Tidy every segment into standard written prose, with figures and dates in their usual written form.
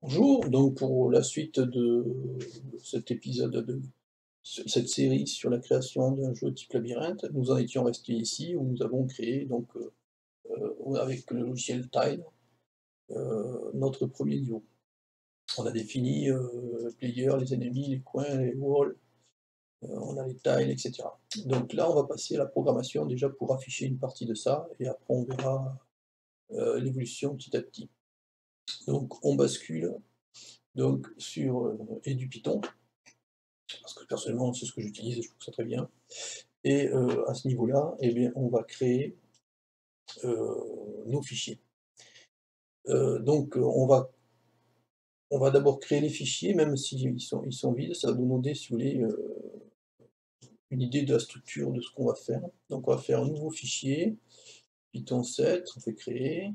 Bonjour, donc pour la suite de cet épisode de cette série sur la création d'un jeu type labyrinthe, nous en étions restés ici où nous avons créé donc avec le logiciel Tile notre premier niveau. On a défini player, les ennemis, les coins, les walls, on a les tiles, etc. Donc là, on va passer à la programmation déjà pour afficher une partie de ça et après on verra l'évolution petit à petit. Donc on bascule donc sur et du Python. Parce que personnellement, c'est ce que j'utilise et je trouve ça très bien. Et à ce niveau-là, eh bien, on va créer nos fichiers. Donc on va d'abord créer les fichiers, même s'ils sont vides, ça va nous donner, si vous voulez, une idée de la structure de ce qu'on va faire. Donc on va faire un nouveau fichier, Python 7, on fait créer,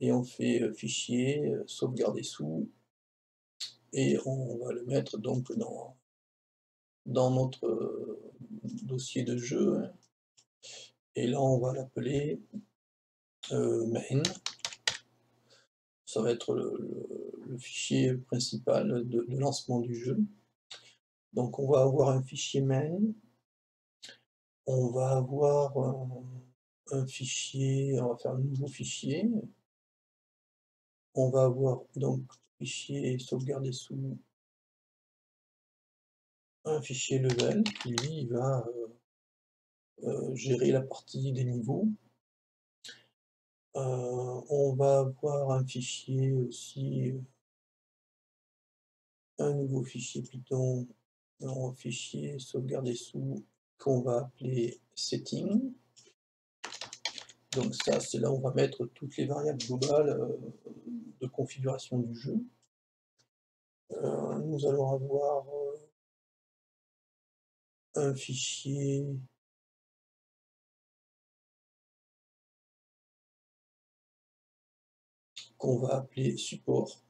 et on fait fichier, sauvegarder sous, et on va le mettre donc dans notre dossier de jeu, hein. Et là on va l'appeler main. Ça va être le fichier principal de lancement du jeu. Donc on va avoir un fichier main, on va avoir un fichier, on va faire un nouveau fichier, on va avoir donc fichier sauvegarder sous un fichier level qui lui va gérer la partie des niveaux. On va avoir un fichier aussi, un nouveau fichier Python, un fichier sauvegarder sous qu'on va appeler setting. Donc ça, c'est là où on va mettre toutes les variables globales de configuration du jeu. Nous allons avoir un fichier qu'on va appeler support.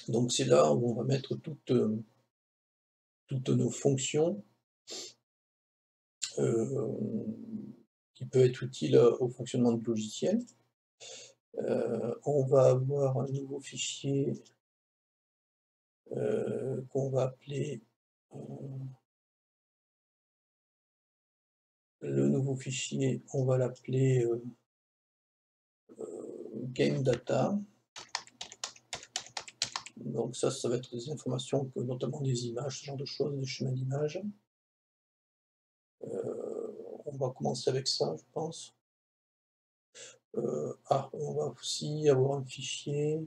Donc c'est là où on va mettre toutes nos fonctions qui peuvent être utiles au fonctionnement du logiciel. On va avoir un nouveau fichier qu'on va appeler le nouveau fichier, on va l'appeler game data. Donc ça va être des informations, notamment des images, ce genre de choses, des schémas d'images. On va commencer avec ça, je pense. On va aussi avoir un fichier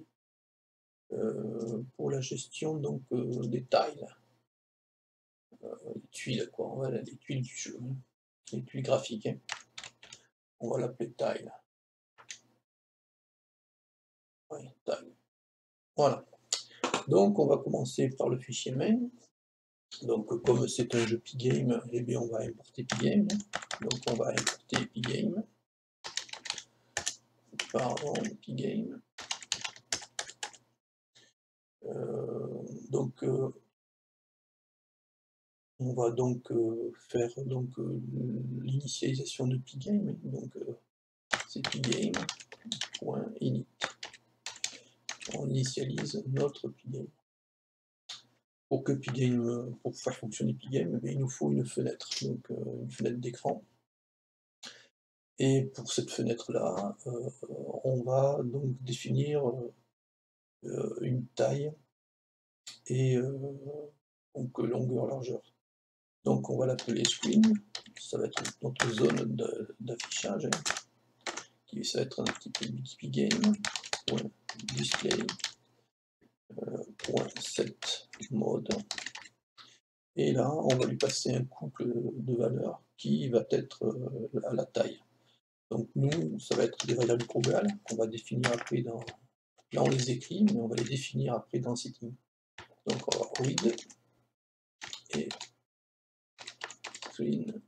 pour la gestion donc des tiles, les tuiles quoi, voilà, les tuiles du jeu, hein, les tuiles graphiques, hein. On va l'appeler tile. Ouais, tile. Voilà. Donc on va commencer par le fichier main. Donc comme c'est un jeu Pygame, eh bien on va importer Pygame. Donc on va importer Pygame. Pardon, Pygame. Donc on va donc faire donc l'initialisation de Pygame. Donc c'est pygame.init. On initialise notre Pygame. Pour que Pygame, pour faire fonctionner Pygame, il nous faut une fenêtre, donc une fenêtre d'écran. Et pour cette fenêtre-là, on va donc définir une taille et donc longueur, largeur. Donc on va l'appeler screen, ça va être notre zone d'affichage, hein, qui ça va être un petit peu pygame.display .set mode. Et là, on va lui passer un couple de valeurs qui va être à la taille. Donc nous, ça va être des variables globales qu'on va définir après dans... Là, on les écrit, mais on va les définir après dans setting. Donc on va read et screen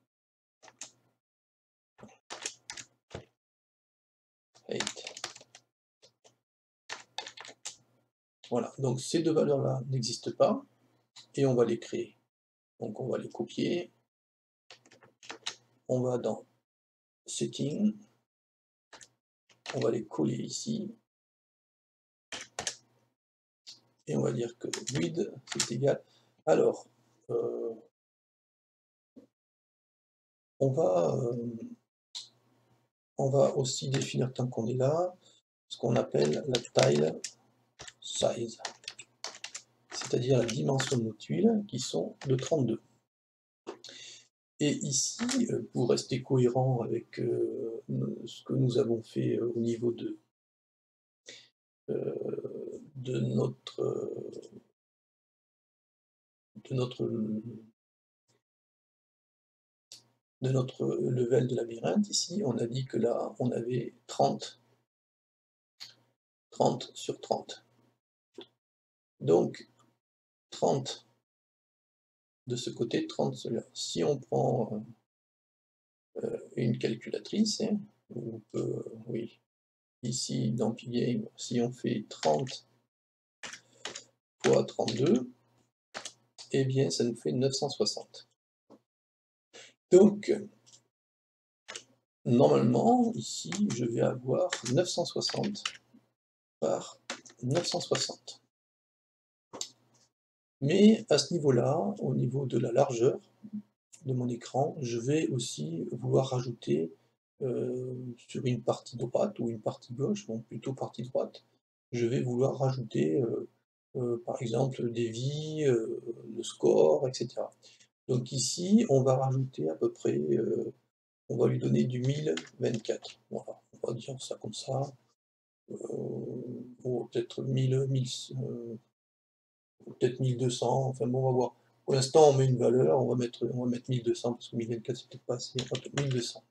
height. Voilà, donc ces deux valeurs-là n'existent pas, et on va les créer. Donc on va les copier, on va dans Setting, on va les coller ici, et on va dire que width c'est égal. Alors, on va aussi définir, tant qu'on est là, ce qu'on appelle la tile size, c'est-à-dire la dimension de nos tuiles qui sont de 32. Et ici, pour rester cohérent avec ce que nous avons fait au niveau de notre level de labyrinthe, ici, on a dit que là, on avait 30 sur 30. Donc, 30 de ce côté, 30 celui-là. Si on prend une calculatrice, hein, on peut, oui, ici, dans Pygame, si on fait 30 fois 32, eh bien, ça nous fait 960. Donc, normalement, ici, je vais avoir 960 par 960. Mais à ce niveau-là, au niveau de la largeur de mon écran, je vais aussi vouloir rajouter sur une partie droite ou une partie gauche, bon plutôt partie droite, je vais vouloir rajouter par exemple des vies, le score, etc. Donc ici, on va rajouter à peu près, on va lui donner du 1024. Voilà, on va dire ça comme ça. Ou peut-être 1000, peut-être 1200, enfin bon, on va voir. Pour l'instant, on met une valeur, on va mettre 1200, parce que 1024, c'est peut-être pas assez, on va mettre 1200.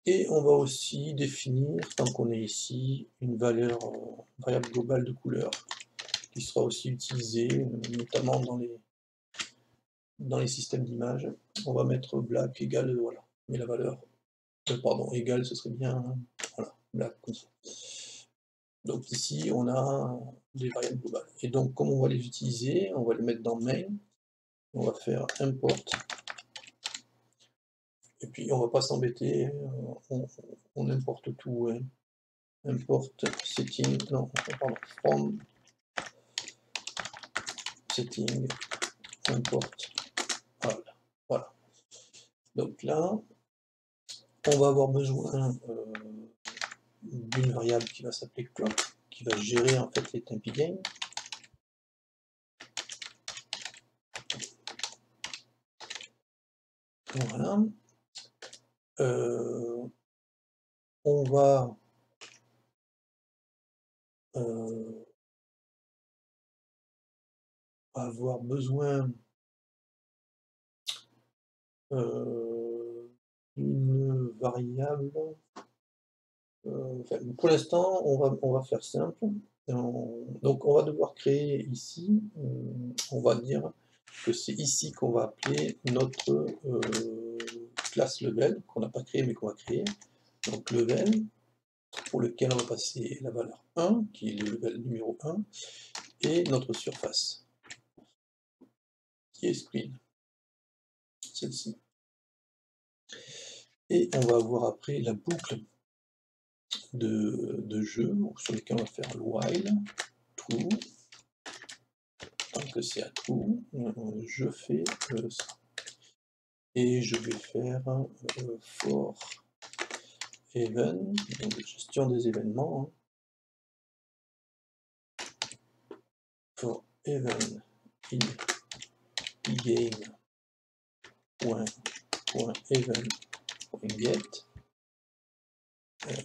Et on va aussi définir, tant qu'on est ici, une valeur, variable globale de couleur, qui sera aussi utilisée, notamment dans les systèmes d'images. On va mettre black égale, voilà, mais la valeur, pardon, égale, ce serait bien, voilà, black comme ça. Donc ici, on a des variables globales. Et donc, comme on va les utiliser, on va les mettre dans main, on va faire import, et puis on va pas s'embêter, on importe tout, hein. Import setting, non, pardon, from setting, import all. Voilà. Donc là, on va avoir besoin d'une variable qui va s'appeler clock, qui va gérer en fait les temps Pygame. Voilà. On va avoir besoin d'une variable. Enfin, pour l'instant, on va faire simple. Donc on va devoir créer ici, on va dire que c'est ici qu'on va appeler notre classe level, qu'on n'a pas créé mais qu'on va créer. Donc level, pour lequel on va passer la valeur 1, qui est le level numéro 1, et notre surface, qui est screen, celle-ci. Et on va avoir après la boucle de jeu, sur lequel on va faire le while, true, tant que c'est à true, je fais ça. Et je vais faire for event, donc gestion des événements, for event in pygame.event.get.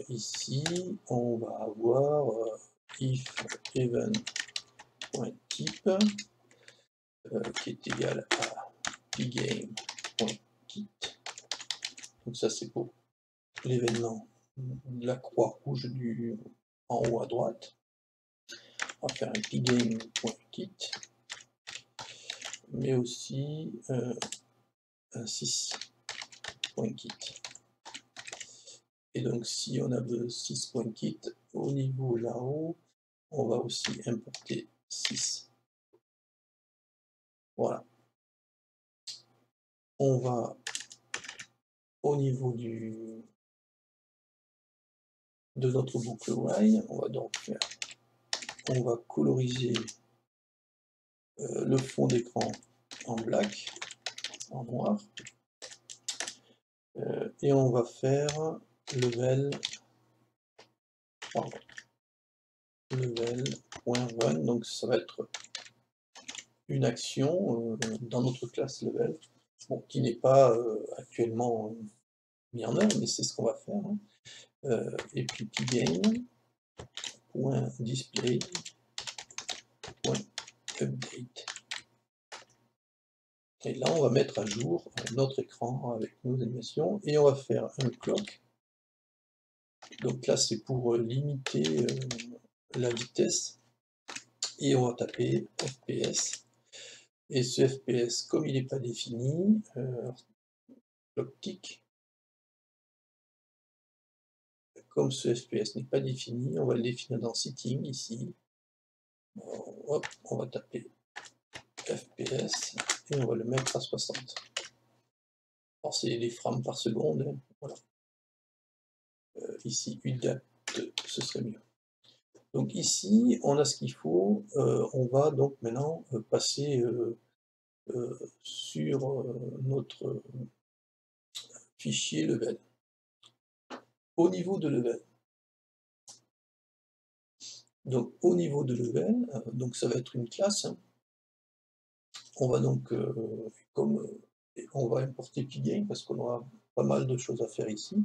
Ici, on va avoir if event.type qui est égal à pygame.kit. Donc ça c'est pour l'événement de la croix rouge en haut à droite. On va faire un pygame.kit, mais aussi un 6.kit. Et donc si on a le 6.kit au niveau là-haut, on va aussi importer 6. Voilà. On va au niveau de notre boucle while, on va coloriser le fond d'écran en black, en noir, et on va faire level, pardon, level.run, donc ça va être une action dans notre classe level, bon, qui n'est pas actuellement mis en œuvre, mais c'est ce qu'on va faire, hein. Et puis pgame.display.update. Et là, on va mettre à jour notre écran avec nos animations, et on va faire un clock. Donc là, c'est pour limiter la vitesse, et on va taper FPS. Et ce FPS, comme il n'est pas défini, clock tick, comme ce FPS n'est pas défini, on va le définir dans setting ici. Hop, on va taper FPS et on va le mettre à 60. Alors c'est les frames par seconde, hein, voilà. Ici, UDAP, ce serait mieux. Donc ici, on a ce qu'il faut. On va donc maintenant passer sur notre fichier level. Au niveau de level, donc au niveau de level, donc ça va être une classe, hein. On va donc, comme on va importer pgame parce qu'on aura pas mal de choses à faire ici.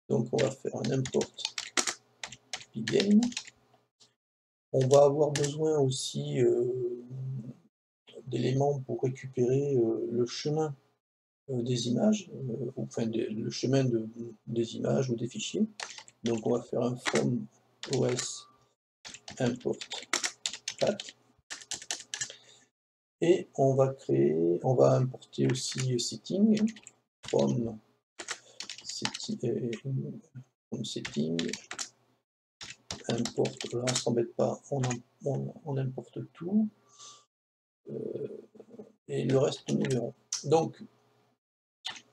Donc on va faire un import pgame. On va avoir besoin aussi d'éléments pour récupérer le chemin des images, enfin le chemin des images ou des fichiers. Donc on va faire un from os import path. Et on va importer aussi setting from setting import, là on s'embête pas, on importe tout, et le reste nous verrons. Donc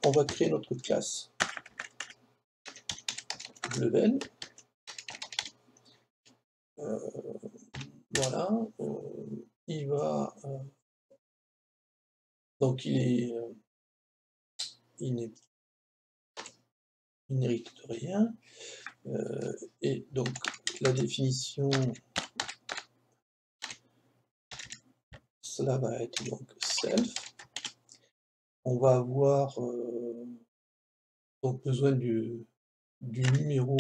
on va créer notre classe level, voilà, il va, donc il n'hérite de rien, et donc la définition, cela va être donc self. On va avoir donc besoin du numéro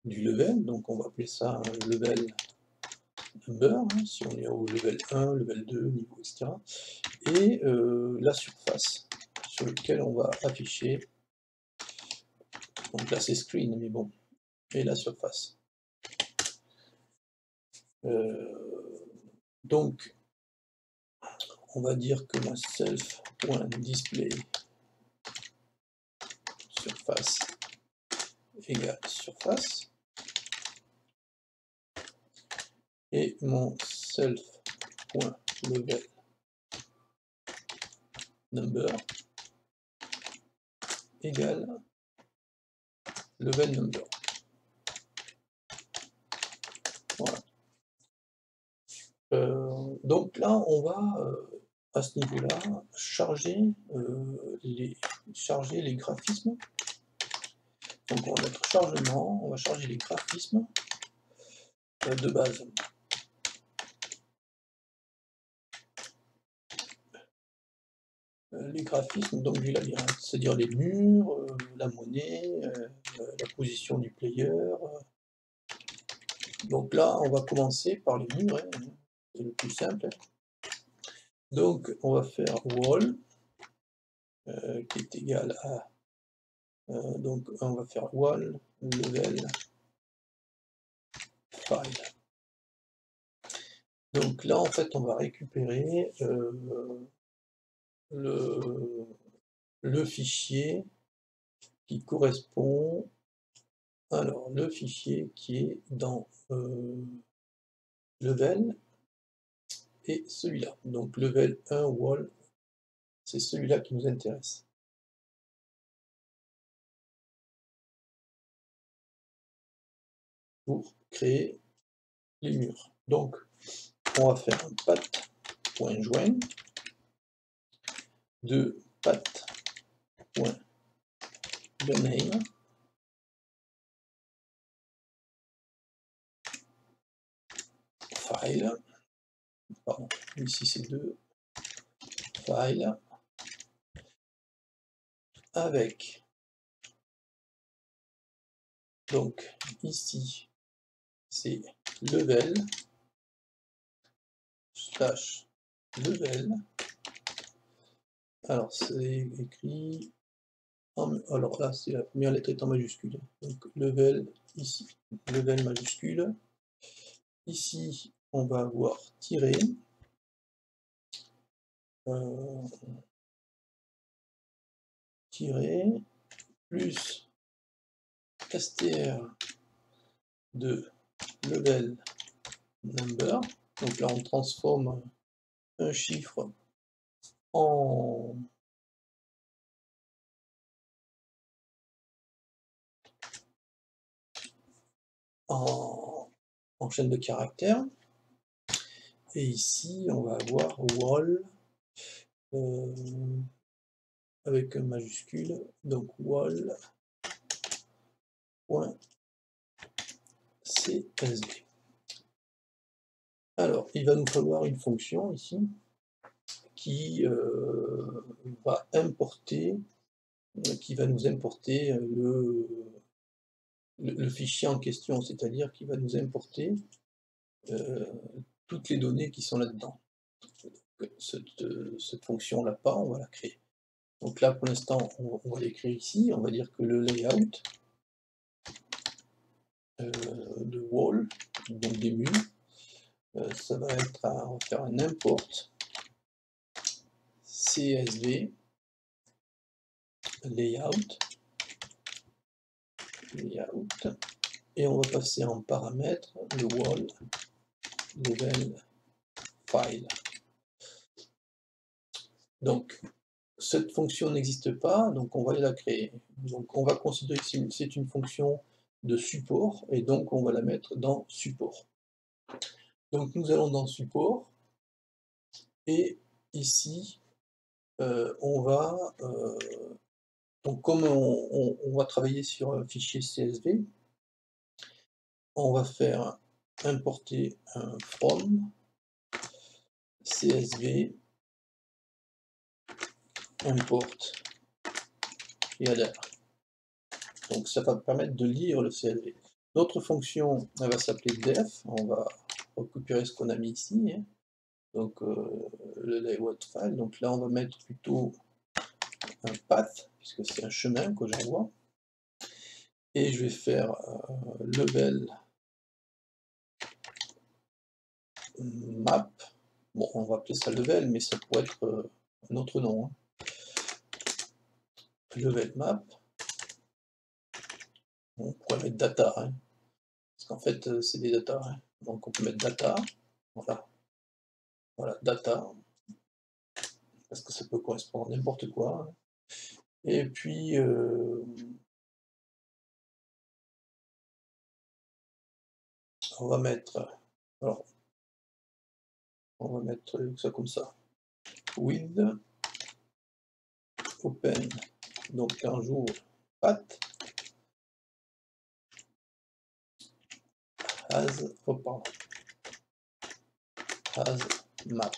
du level, donc on va appeler ça un level number, hein, si on est au level 1, level 2, niveau, etc. Et la surface sur laquelle on va afficher, donc là c'est screen, mais bon, et la surface. Donc, on va dire que ma self.display surface égale surface, et mon self.level number égale level number. Voilà. Donc là, on va à ce niveau-là charger les graphismes. Donc on va mettre chargement, on va charger les graphismes de base. Les graphismes donc du labyrinthe, c'est-à-dire les murs, la monnaie, la position du player. Donc là, on va commencer par les murs, hein, c'est le plus simple. Donc on va faire wall, qui est égal à, donc on va faire wall level file. Donc là, en fait, on va récupérer le fichier qui correspond, alors le fichier qui est dans level, et celui-là. Donc level 1 wall, c'est celui-là qui nous intéresse. pour créer les murs. Donc, on va faire un path.join de path.rename file, pardon, ici c'est 2 file avec, donc ici c'est level slash level, alors c'est écrit alors là c'est la première lettre est en majuscule, donc level ici, level majuscule, ici on va avoir tiré, plus str de level number, donc là on transforme un chiffre en chaîne de caractères, et ici on va avoir wall avec un majuscule, donc wall.csv. Alors il va nous falloir une fonction ici qui va importer, qui va nous importer le fichier en question, c'est-à-dire qu'il va nous importer toutes les données qui sont là-dedans. Cette fonction-là pas, on va la créer. Donc là, pour l'instant, on va l'écrire ici, on va dire que le layout de wall, donc des murs, ça va être, on va faire un import CSV layout, et on va passer en paramètre le wall level file. Donc cette fonction n'existe pas, donc on va la créer. Donc on va considérer que c'est une fonction de support, et donc on va la mettre dans support. Donc nous allons dans support, et ici on va, donc comme on va travailler sur un fichier CSV, on va faire importer un from CSV import header. Donc ça va permettre de lire le CSV. Notre fonction, elle va s'appeler def, on va récupérer ce qu'on a mis ici, hein. Donc le layout file, donc là on va mettre plutôt un path, puisque c'est un chemin que j'envoie, et je vais faire level map, bon on va appeler ça level, mais ça pourrait être un autre nom, hein. Level map, on pourrait mettre data, hein, parce qu'en fait c'est des data, hein. Donc on peut mettre data, voilà data, parce que ça peut correspondre à n'importe quoi, hein. Et puis on va mettre, alors on va mettre ça comme ça, with open, donc un jour path as, oh pardon, as map.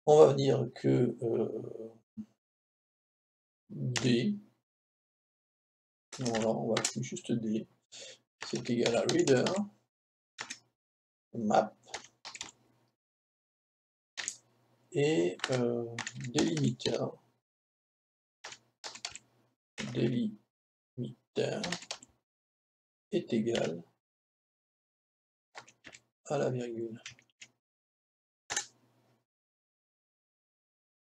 On va dire que D, voilà, on va appeler juste D, c'est égal à reader map et délimiter est égal à la virgule.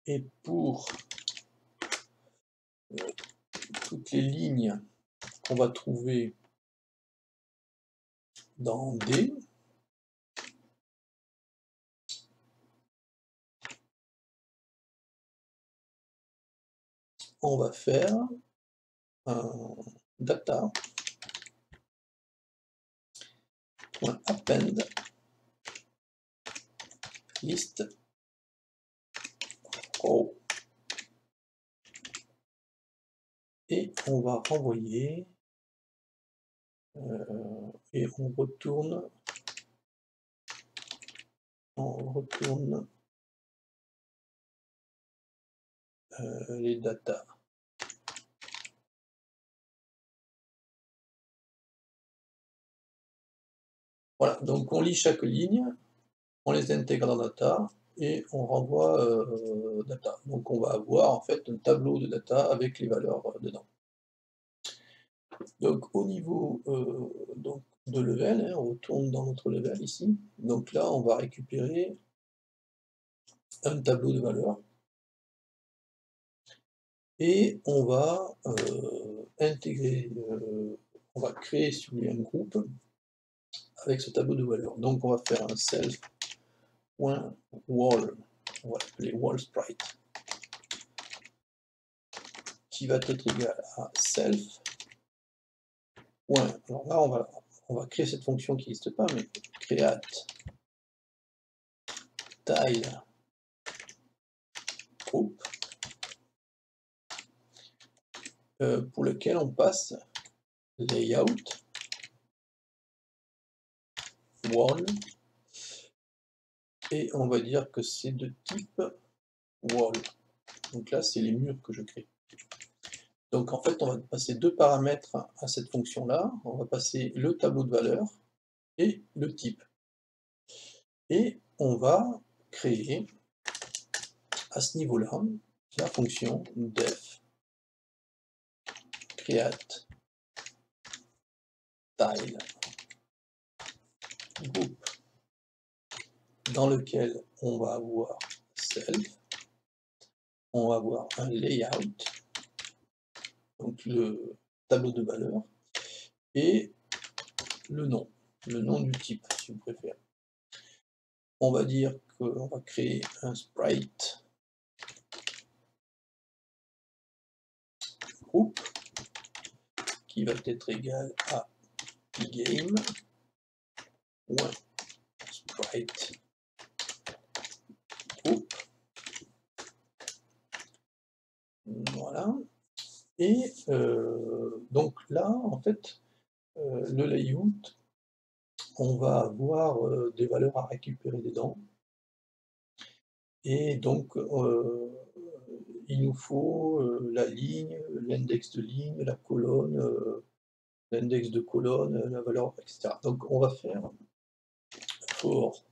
Et pour toutes les lignes qu'on va trouver dans D, on va faire un data.append list row et on va renvoyer et on retourne les datas. Voilà, donc on lit chaque ligne, on les intègre dans data et on renvoie data. Donc on va avoir en fait un tableau de data avec les valeurs dedans. Donc au niveau donc de level, hein, on retourne dans notre level ici. Donc là, on va récupérer un tableau de valeurs et on va intégrer, on va créer sur lui un groupe avec ce tableau de valeurs. Donc on va faire un self.wall, on va l'appeler wallSprite, qui va être égal à self. Alors là, on va créer cette fonction qui n'existe pas, mais create tile group, pour lequel on passe layout wall et on va dire que c'est de type wall. Donc là, c'est les murs que je crée. Donc en fait, on va passer deux paramètres à cette fonction-là. On va passer le tableau de valeurs et le type. Et on va créer à ce niveau-là la fonction def create tile group dans lequel on va avoir self, on va avoir un layout, donc le tableau de valeurs, et le nom du type, si vous préférez. On va dire qu'on va créer un sprite group qui va être égal à game.sprite group. Voilà. Et donc là, en fait, le layout, on va avoir des valeurs à récupérer dedans. Et donc, il nous faut la ligne, l'index de ligne, la colonne, l'index de colonne, la valeur, etc. Donc on va faire for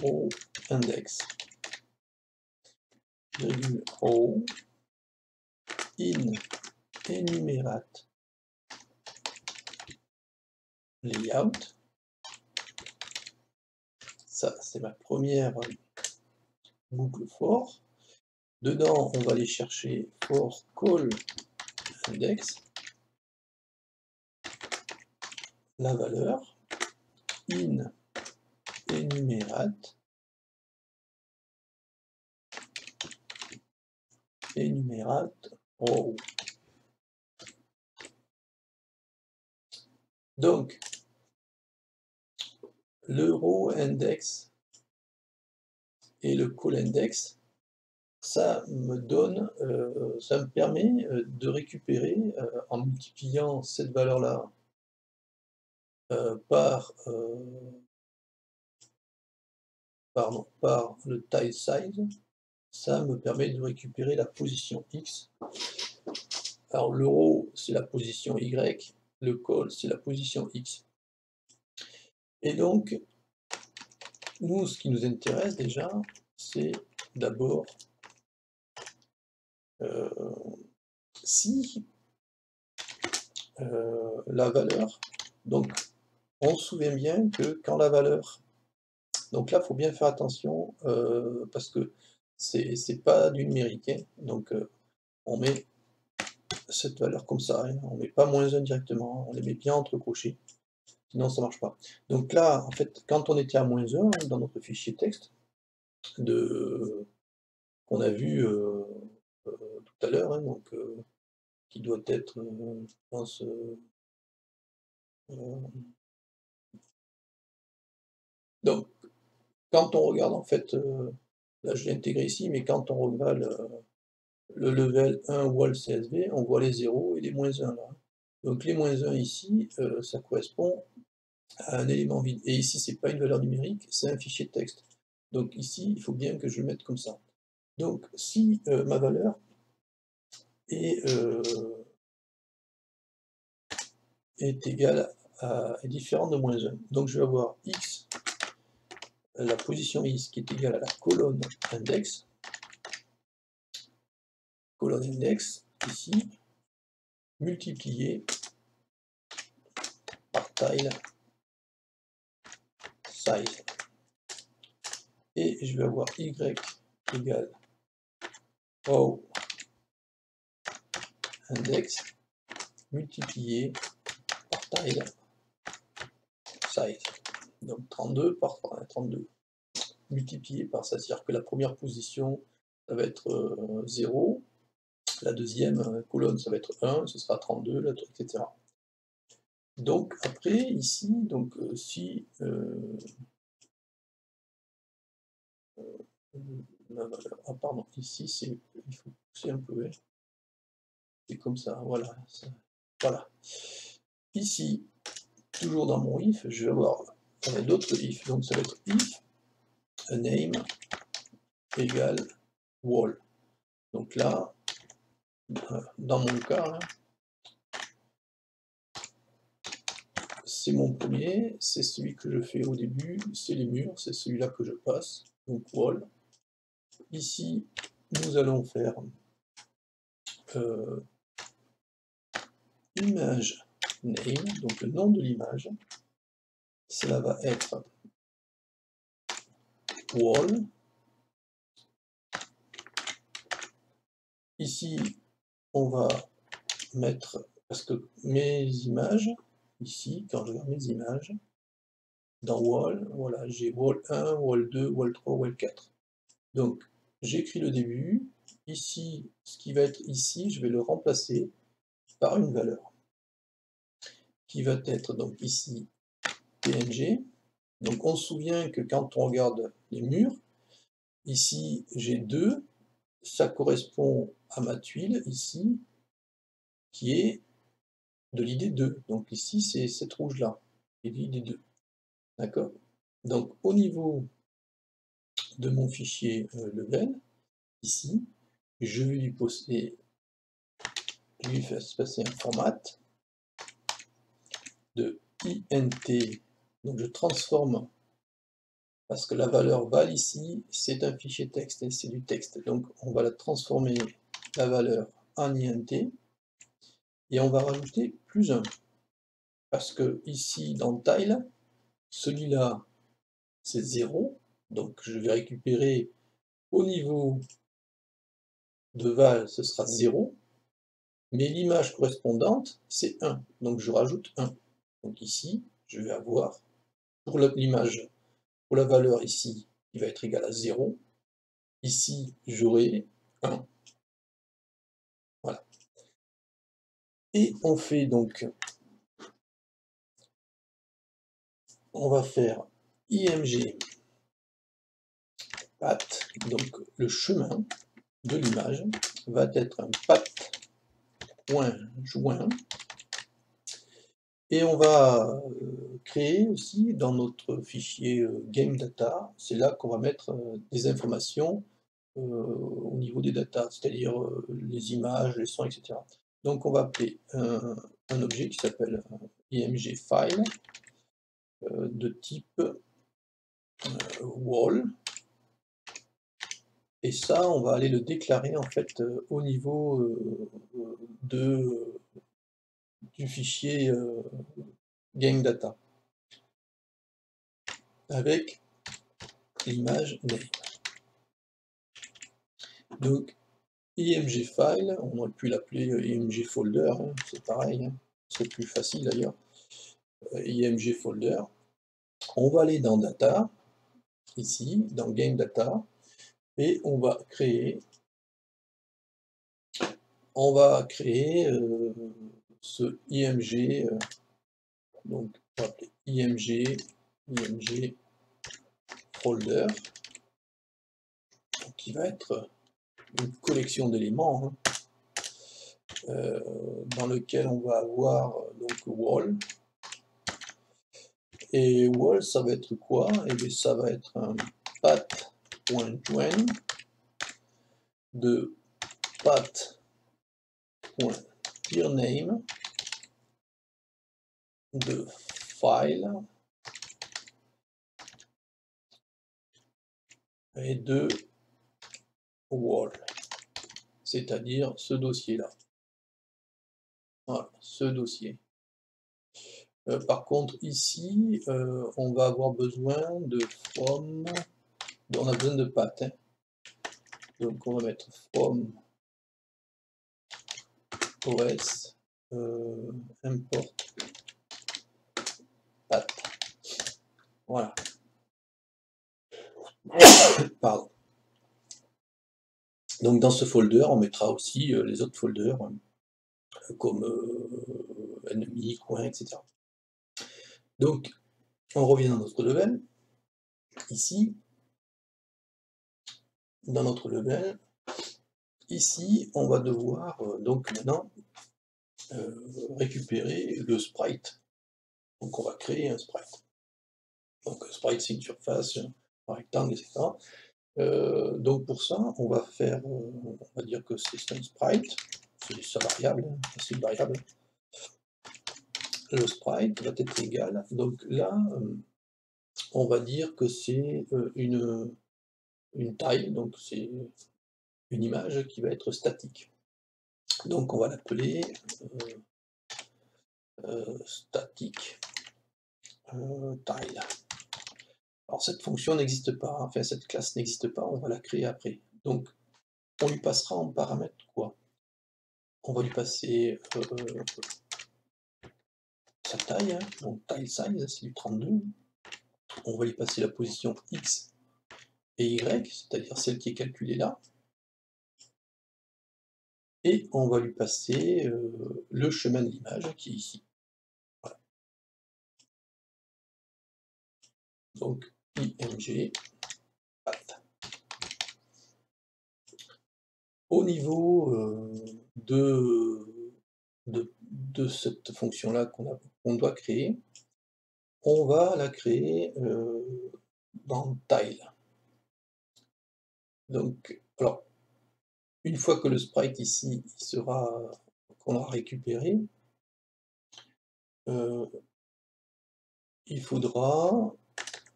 row index row in enumerate layout. Ça, c'est ma première boucle for. Dedans, on va aller chercher for call index, la valeur, in enumerate row. Donc, le row index et le call index, ça me donne, ça me permet de récupérer, en multipliant cette valeur-là par le tile size, ça me permet de récupérer la position X. Alors le row, c'est la position Y, le call, c'est la position X. Et donc, nous, ce qui nous intéresse déjà, c'est d'abord si la valeur, donc on se souvient bien que quand la valeur, donc là, il faut bien faire attention parce que c'est pas du numérique, hein, donc on met cette valeur comme ça, hein, on met pas -1 directement, on les met bien entre crochets, sinon ça marche pas. Donc là, en fait, quand on était à -1 dans notre fichier texte qu'on a vu tout à l'heure, hein, donc qui doit être, je pense, donc quand on regarde en fait, là je l'ai intégré ici, mais quand on regarde le level 1 wall CSV, on voit les 0 et les -1 là. Donc les -1 ici, ça correspond à un élément vide. Et ici, c'est pas une valeur numérique, c'est un fichier de texte. Donc ici, il faut bien que je le mette comme ça. Donc si ma valeur est, est égale à est différente de -1, donc je vais avoir x, la position x qui est égale à la colonne index, ici, multiplié par tile size. Et je vais avoir y égale row index multiplié par tile size. Donc 32 par 32 multiplié par ça, c'est-à-dire que la première position, ça va être 0, la deuxième colonne, ça va être 1, ce sera 32, etc. Donc après, ici, donc si ah pardon, ici c'est, il faut pousser un peu, c'est comme ça, voilà, voilà. Ici, toujours dans mon if, je vais avoir d'autres if, donc ça va être if name égale wall. Donc là, dans mon cas, hein, c'est mon premier, c'est celui que je fais au début, c'est les murs, c'est celui-là que je passe, donc wall. Ici, nous allons faire image name, donc le nom de l'image. Cela va être wall. Ici, on va mettre, parce que mes images, ici, quand je regarde mes images, dans wall, voilà, j'ai wall 1, wall 2, wall 3, wall 4. Donc, j'écris le début. Ici, ce qui va être ici, je vais le remplacer par une valeur qui va être donc ici PNG. Donc on se souvient que quand on regarde les murs, ici j'ai 2, ça correspond à ma tuile ici, qui est de l'idée 2. Donc ici c'est cette rouge-là, qui est de l'idée 2. D'accord? Donc au niveau de mon fichier level, ici, je vais lui poster, lui faire passer un format de int, donc je transforme, parce que la valeur val ici, c'est un fichier texte et c'est du texte, donc on va la transformer, la valeur, en int, et on va rajouter +1, parce que ici, dans tile, celui-là, c'est 0, donc je vais récupérer au niveau de val, ce sera 0, mais l'image correspondante, c'est 1, donc je rajoute 1. Donc ici, je vais avoir, pour l'image, pour la valeur ici, qui va être égale à 0, ici, j'aurai 1. Voilà. Et on fait donc, on va faire img path, donc le chemin de l'image va être un path.join, et on va créer aussi dans notre fichier game data, c'est là qu'on va mettre des informations au niveau des datas, c'est-à-dire les images, les sons, etc. Donc on va appeler un objet qui s'appelle img file de type wall, et ça on va aller le déclarer en fait au niveau du fichier game data avec l'image name. Donc img file, on aurait pu l'appeler img folder, hein, c'est pareil, hein, c'est plus facile d'ailleurs. Img folder, on va aller dans data, ici, dans game data, et on va créer on va créer ce img, donc on va appeler img folder, qui va être une collection d'éléments, dans lequel on va avoir donc wall. Et wall, ça va être quoi? Et bien ça va être un path.join de path.peername de file et de wall, c'est-à-dire ce dossier-là. Voilà, ce dossier. Par contre, ici, on va avoir besoin de from, on a besoin de path, hein. Donc on va mettre from os import path. Voilà. Pardon. Donc dans ce folder, on mettra aussi les autres folders, comme ennemi, coin, etc. Donc, on revient dans notre level. Ici, dans notre level, ici, on va devoir donc maintenant récupérer le sprite. Donc on va créer un sprite. Donc sprite, c'est une surface, un rectangle, etc. Donc pour ça, on va faire, on va dire que c'est un sprite, c'est sa variable, c'est une variable. Le sprite va être égal, donc là, on va dire que c'est une taille, donc c'est une image qui va être statique. Donc on va l'appeler static tile. Alors cette fonction n'existe pas, enfin cette classe n'existe pas, on va la créer après. Donc on lui passera en paramètre quoi? On va lui passer sa taille, hein, donc tile size, c'est du 32. On va lui passer la position X et Y, c'est-à-dire celle qui est calculée là. Et on va lui passer le chemin de l'image qui est ici. Voilà. Donc img path. Au niveau de cette fonction-là qu'on doit créer, on va la créer dans tile. Donc, alors, une fois que le sprite ici qu'on aura récupéré, il faudra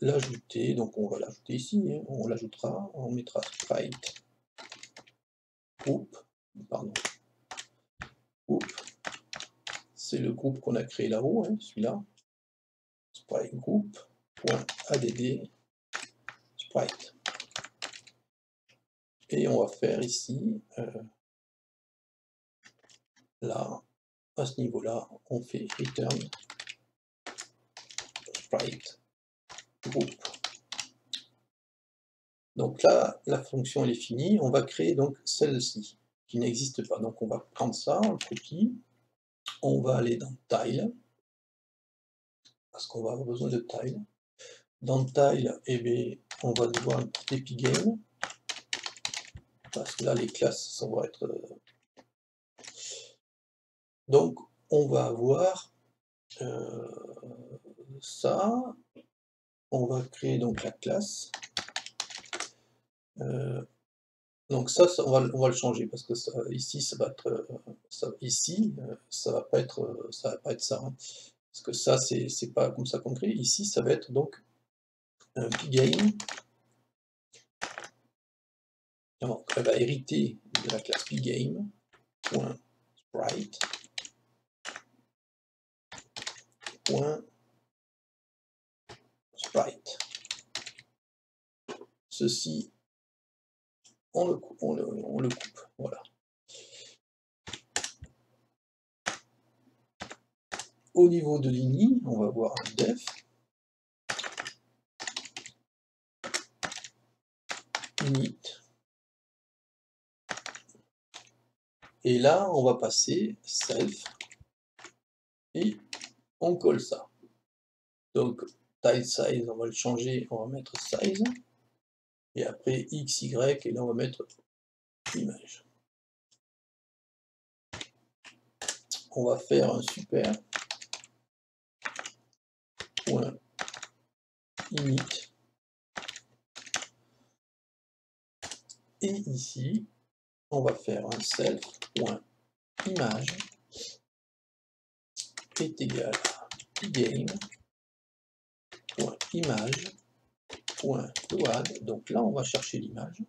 l'ajouter, donc on va l'ajouter ici, hein, on l'ajoutera, on mettra sprite group, pardon, group, c'est le groupe qu'on a créé là-haut, hein, celui-là, sprite group.add sprite. Et on va faire ici, là, à ce niveau-là, on fait return sprite group. Donc là, la fonction elle est finie, on va créer donc celle-ci, qui n'existe pas. Donc on va prendre ça, on le copie, on va aller dans tile, parce qu'on va avoir besoin de tile. Dans tile, eh bien, on va devoir un petit epigame, parce que là les classes, ça va être... Donc on va avoir ça, on va créer donc la classe. Donc ça, on va le changer parce que ça, ici ça va être ici ça va pas être ça, hein. Parce que ça c'est pas comme ça qu'on crée. Ici ça va être donc un pgame. Donc elle va hériter de la classe pgame.sprite. Ceci on le coupe, voilà. Au niveau de l'ini, on va voir un def init Et là, on va passer self et on colle ça. Donc, tile size, on va le changer, on va mettre size. Et après X, Y, et là on va mettre image. On va faire un super point init. Et ici, on va faire un self point image est égal à game point image point load. Donc là, on va chercher l'image.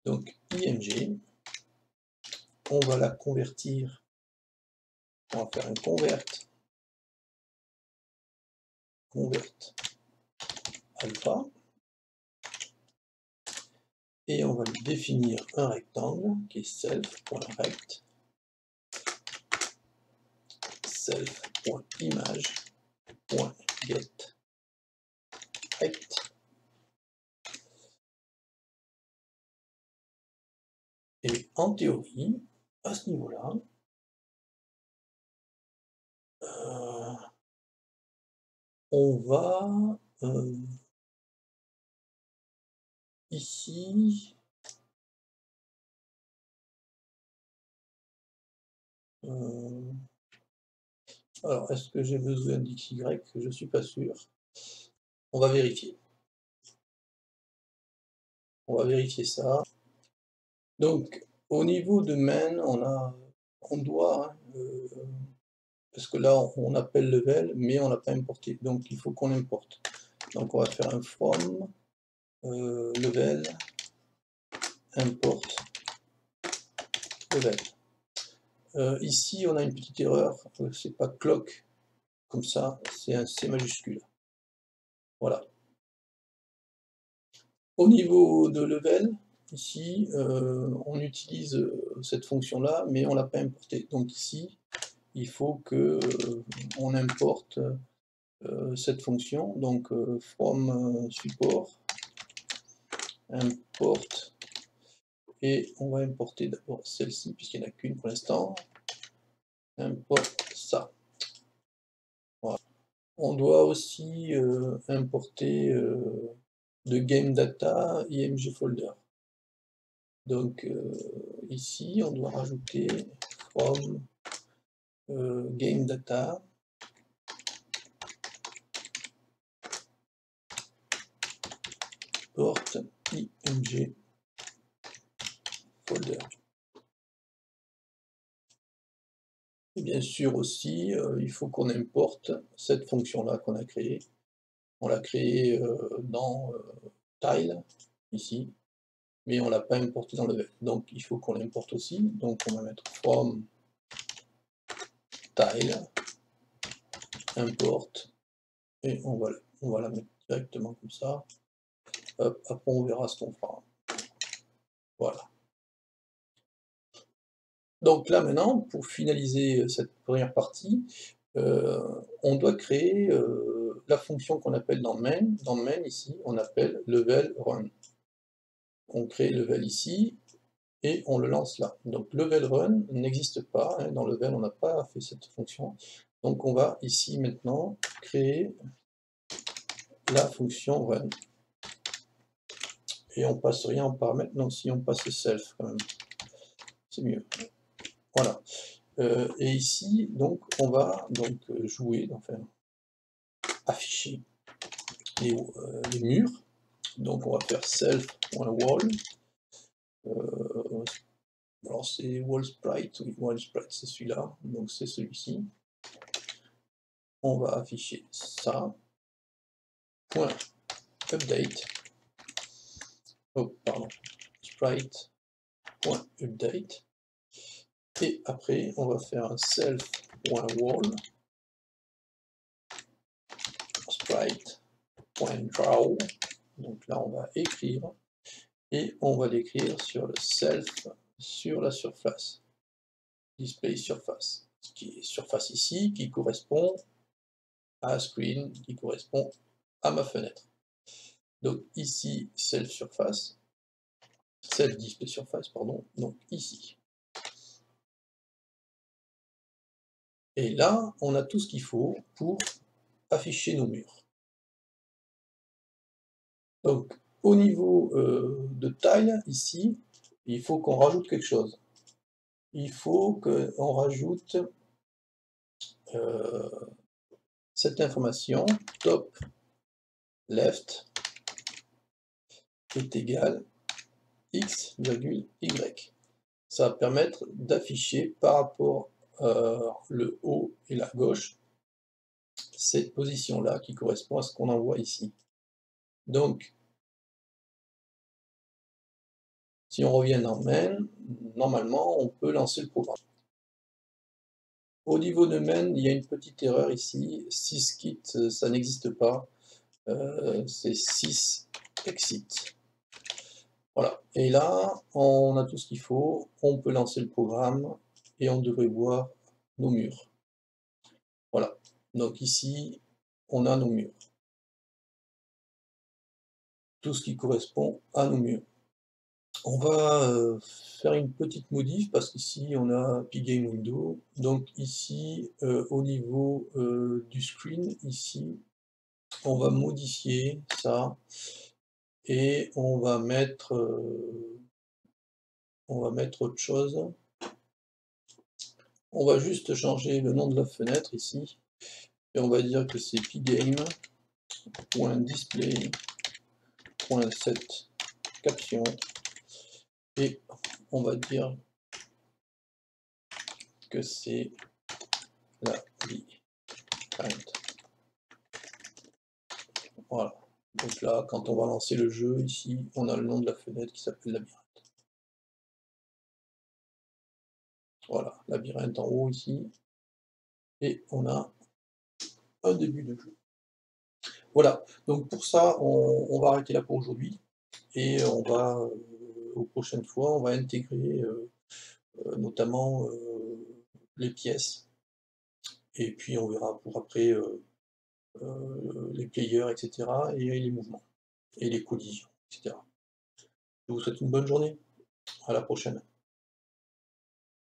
Donc img, on va la convertir. On va faire un convert alpha. Et on va lui définir un rectangle qui est self.rect self.image.get rect. Et en théorie, à ce niveau-là, on va ici alors, est-ce que j'ai besoin d'XY? Je ne suis pas sûr. On va vérifier. On va vérifier ça. Donc, au niveau de main, on doit, parce que là, on appelle level, mais on n'a pas importé. Donc, il faut qu'on importe. Donc, on va faire un from level import level. Ici, on a une petite erreur. C'est pas clock comme ça, c'est un C majuscule. Voilà. Au niveau de level, ici, on utilise cette fonction-là, mais on ne l'a pas importée. Donc ici, il faut que on importe cette fonction. Donc from support, import, et on va importer d'abord celle-ci, puisqu'il n'y en a qu'une pour l'instant. Import ça. Voilà. On doit aussi importer de game data img folder. Donc ici, on doit rajouter from game data port img folder. Et bien sûr aussi, il faut qu'on importe cette fonction-là qu'on a créée. On l'a créée dans tile, ici, mais on ne l'a pas importé dans level. Donc il faut qu'on l'importe aussi. Donc on va mettre from tile import, et on va la mettre directement comme ça. Hop, après on verra ce qu'on fera. Voilà. Donc là maintenant, pour finaliser cette première partie, on doit créer la fonction qu'on appelle dans main. Dans main ici, on appelle level run. On crée level ici et on le lance là. Donc level run n'existe pas, hein, dans level on n'a pas fait cette fonction. Donc on va ici maintenant créer la fonction run. Et on passe rien en paramètre, non, si on passe self quand même, c'est mieux. Voilà. Et ici, donc, on va donc jouer, enfin, afficher les murs. Donc, on va faire self.wall. Alors, c'est wall sprite, oui, wall sprite, c'est celui-là, donc c'est celui-ci. On va afficher ça. Point update. Oh, pardon. Sprite.update. Et après, on va faire un self.wall. Sprite.draw. Donc là, on va écrire. Et on va l'écrire sur le self, sur la surface. Display surface. Ce qui est surface ici, qui correspond à screen, qui correspond à ma fenêtre. Donc ici, self surface. Self display surface, pardon. Donc ici. Et là, on a tout ce qu'il faut pour afficher nos murs. Donc, au niveau de taille, ici, il faut qu'on rajoute quelque chose. Il faut qu'on rajoute cette information, top left est égal x, y. Ça va permettre d'afficher par rapport le haut et la gauche cette position-là qui correspond à ce qu'on envoie ici. Donc, si on revient dans main, normalement, on peut lancer le programme. Au niveau de main, il y a une petite erreur ici. Syskit, ça n'existe pas. C'est sysexit. Voilà. Et là, on a tout ce qu'il faut. On peut lancer le programme et on devrait voir nos murs. Voilà. Donc ici, on a nos murs. Tout ce qui correspond à nos murs. On va faire une petite modif parce qu'ici on a Pgame Window. Donc ici, au niveau du screen, ici, on va modifier ça et on va mettre autre chose. On va juste changer le nom de la fenêtre ici et on va dire que c'est pgame.display.set caption et on va dire que c'est la labyrinthe. Voilà. Donc là, quand on va lancer le jeu, ici, on a le nom de la fenêtre qui s'appelle labyrinthe. Voilà, labyrinthe en haut ici. Et on a un début de jeu. Voilà, donc pour ça, on va arrêter là pour aujourd'hui. Et on va, aux prochaines fois, on va intégrer notamment les pièces. Et puis on verra pour après les players, etc. et les mouvements, et les collisions, etc. Je vous souhaite une bonne journée. À la prochaine.